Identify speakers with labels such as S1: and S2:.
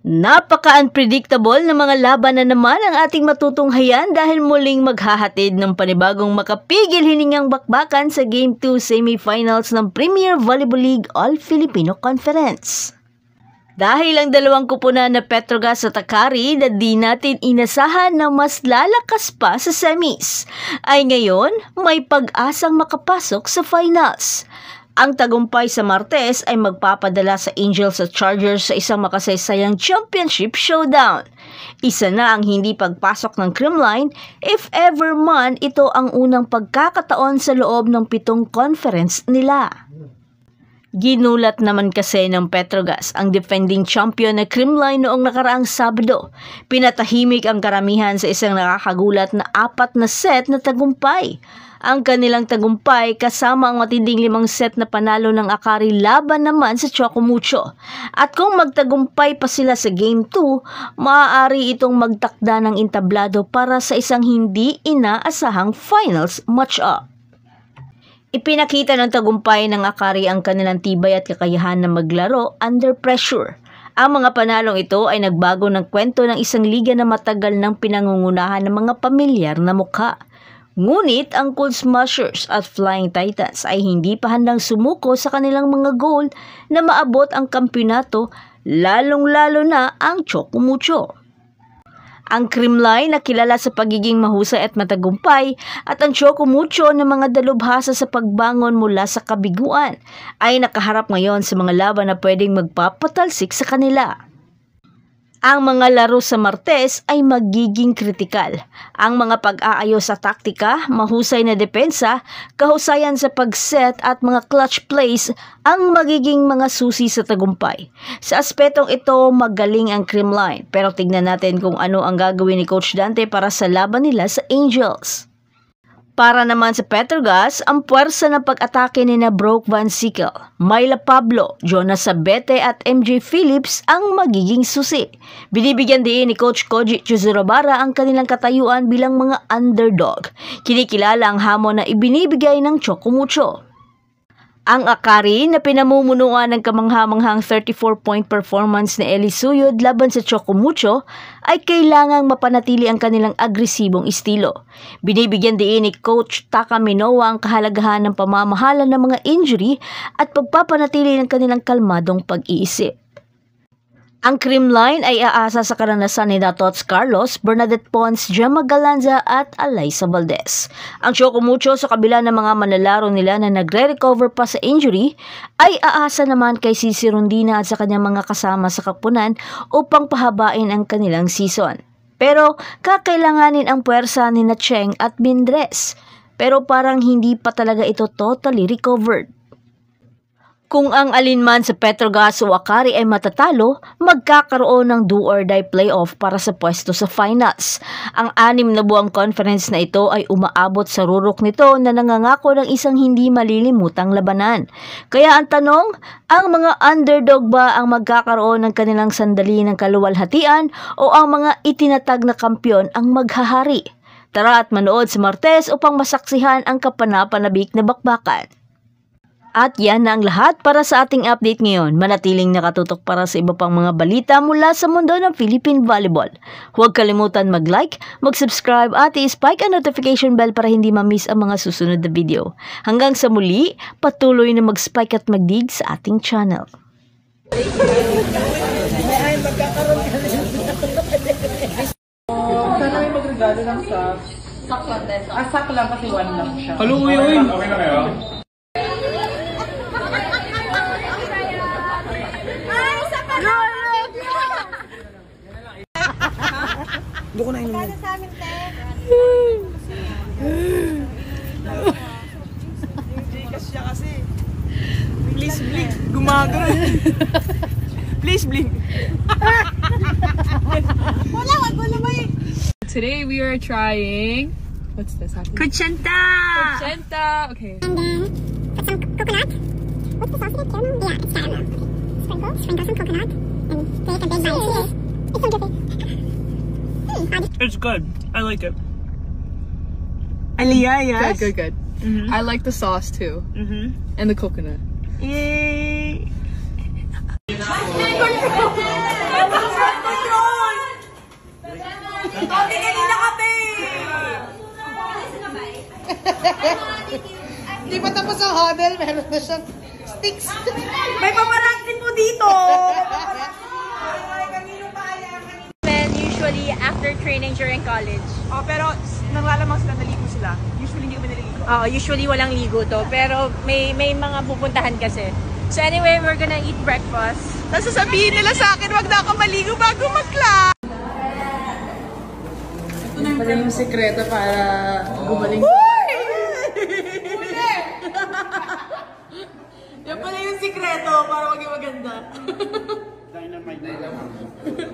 S1: Napaka-unpredictable na mga laban na naman ang ating matutunghayan dahil muling maghahatid ng panibagong makapigil hiningang bakbakan sa Game 2 semifinals ng Premier Volleyball League All-Filipino Conference. Dahil ang dalawang kupunan na Petrogas at Akari na di natin inasahan na mas lalakas pa sa semis, ay ngayon may pag-asang makapasok sa finals. Ang tagumpay sa Martes ay magpapadala sa Angels at Chargers sa isang makasaysayang championship showdown. Isa na ang hindi pagpasok ng Creamline if ever man ito ang unang pagkakataon sa loob ng 7 conference nila. Ginulat naman kasi ng Petrogas ang defending champion na Creamline noong nakaraang Sabado. Pinatahimik ang karamihan sa isang nakakagulat na 4 na set na tagumpay. Ang kanilang tagumpay kasama ang matinding 5 set na panalo ng Akari laban naman sa Chocomucho. At kung magtagumpay pa sila sa Game 2, maaari itong magtakda ng entablado para sa isang hindi inaasahang finals match-up. Ipinakita ng tagumpay ng Akari ang kanilang tibay at kakayahan na maglaro under pressure. Ang mga panalong ito ay nagbago ng kwento ng isang liga na matagal nang pinangungunahan ng mga pamilyar na mukha. Ngunit ang Cool Smashers at Flying Titans ay hindi pa handang sumuko sa kanilang mga goal na maabot ang kampyonato, lalong-lalo na ang Chocomucho. Ang Creamline na kilala sa pagiging mahusay at matagumpay at ang Chocomucho na mga dalubhasa sa pagbangon mula sa kabiguan ay nakaharap ngayon sa mga laban na pwedeng magpapatalsik sa kanila. Ang mga laro sa Martes ay magiging kritikal. Ang mga pag-aayos sa taktika, mahusay na depensa, kahusayan sa pag-set at mga clutch plays ang magiging mga susi sa tagumpay. Sa aspetong ito, magaling ang Creamline. Pero tignan natin kung ano ang gagawin ni Coach Dante para sa laban nila sa Angels. Para naman sa Petrogas, ang puwersa ng pag-atake ni na Brooke Van Sickle, Myla Pablo, Jonas Sabete at MJ Phillips ang magiging susi. Binibigyan din ni Coach Koji Chuzurabara ang kanilang katayuan bilang mga underdog. Kinikilala ang hamon na ibinibigay ng Chocomucho. Ang Akari na pinamumunuan ng kamanghamanghang 34-point performance ni Eli Suyod laban sa Chocomucho ay kailangang mapanatili ang kanilang agresibong estilo. Binibigyan din ni Coach Taka Minowa ang kahalagahan ng pamamahala ng mga injury at pagpapanatili ng kanilang kalmadong pag-iisip. Ang Creamline ay aasa sa karanasan ni Tots Carlos, Bernadette Pons, Gemma Galanza at Alaysa Valdez. Ang Chocomucho sa kabila ng mga manlalaro nila na nagre-recover pa sa injury ay aasa naman kay Cici Rondina at sa kanyang mga kasama sa kapunan upang pahabain ang kanilang season. Pero kakailanganin ang puwersa ni na Cheng at Mindres. Pero parang hindi pa talaga ito totally recovered. Kung ang alinman sa Petrogas o Akari ay matatalo, magkakaroon ng do-or-die playoff para sa pwesto sa finals. Ang 6 na buwang conference na ito ay umaabot sa rurok nito na nangangako ng isang hindi malilimutang labanan. Kaya ang tanong, ang mga underdog ba ang magkakaroon ng kanilang sandali ng kaluwalhatian o ang mga itinatag na kampyon ang maghahari? Tara at manood sa Martes upang masaksihan ang kapanapanabik na bakbakan. At yan na ang lahat para sa ating update ngayon. Manatiling nakatutok para sa iba pang mga balita mula sa mundo ng Philippine Volleyball. Huwag kalimutan mag-like, mag-subscribe at i-spike ang notification bell para hindi ma-miss ang mga susunod na video. Hanggang sa muli, patuloy na mag-spike at mag-dig sa ating channel.
S2: Sana may magregalo ng sak lang. Sak lang kasi 1 lang siya.
S3: Kaluwi, uy! Okay na kayo?
S2: Doon ko na inumin.
S4: Para sa amin, te.
S2: Gcash siya kasi. Please blink. Gumagano. Please blink.
S4: Wala, wag mo naman.
S5: Today we are trying, what's this?
S1: Kutsenta!
S5: Kutsenta! Okay.
S4: And then, put some coconut. What's the sauce again? Caramel? Yeah, it's caramel. Sprinkle some coconut. And take a big bite. It's so good.
S2: It's good. I like it.
S1: Aliyah, yes?
S5: Good. I like the sauce too. And the coconut.
S1: Yay!
S3: sa huddle, meron na siyang sticks.
S2: May paparazzi po dito!
S6: Usually after training during college.
S2: Oh, pero nanglalamang sila, naligo sila. Usually hindi kami naligo.
S6: Oo, usually walang ligo to. Pero may mga pupuntahan kasi. So anyway, we're gonna eat breakfast.
S2: Tapos sasabihin nila sa akin, wag na ako maligo bago mag-class. Ito na yung sekreto para gumaling. Yan pala yung sikreto para maging maganda. Dynamite.